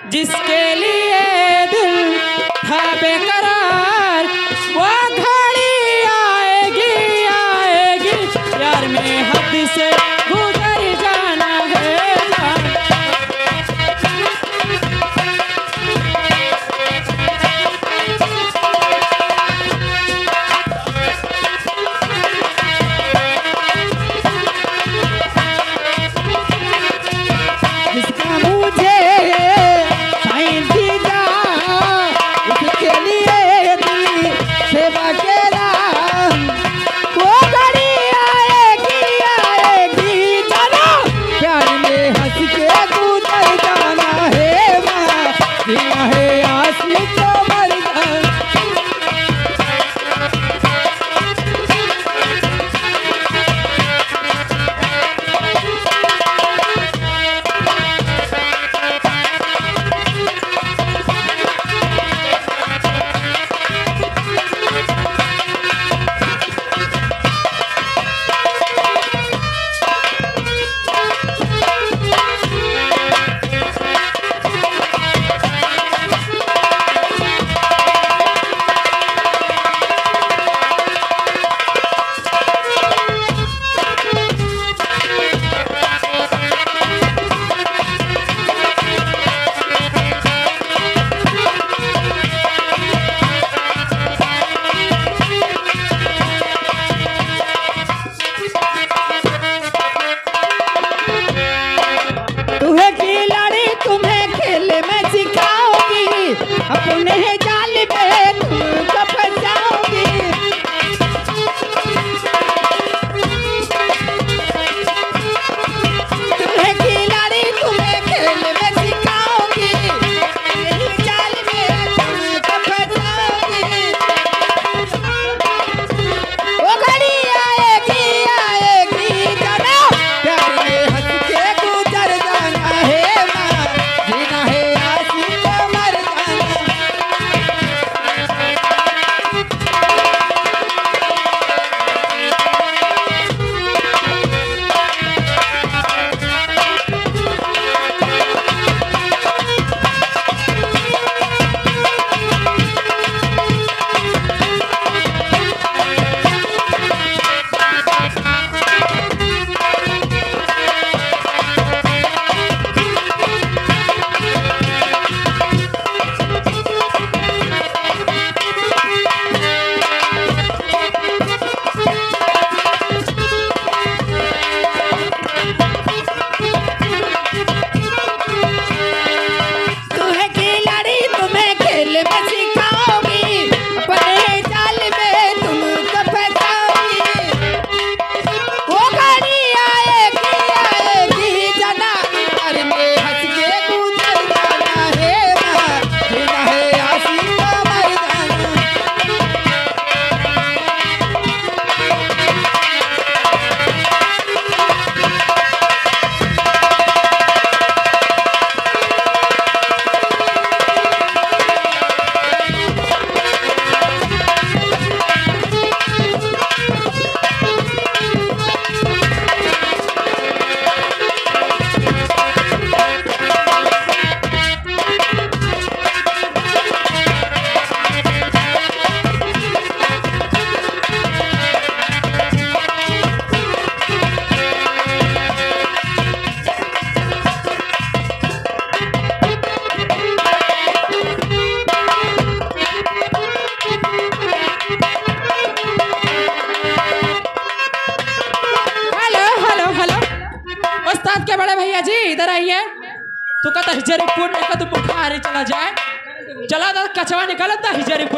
जिसके लिए दिल था बेकरार वो घड़ी आएगी आएगी यार में हद से गुजर जाना है जिसका मुझे साइन दीदा उसके लिए दिल से बकेरा वो घड़ी आएगी आएगी चलो प्यार में हंस के गुजर जाना है माँ जीना है आसमी को मर जाना अपने जाल में तुमको फंसाऊंगी तुम्हें खिलाड़ी तुम्हें खेल में सिखाऊंगी जाल में तुमको फंसाऊंगी वो घड़ी आएगी आएगी जाना प्यार में हंस के गुजर जाना है माँ जीना है आशी को मर जाना के बड़े भैया जी इधर आइए तू कहता हिजरीपुर का तो बुखार चला जाए चला था कछवा निकाला था हिजरीपुर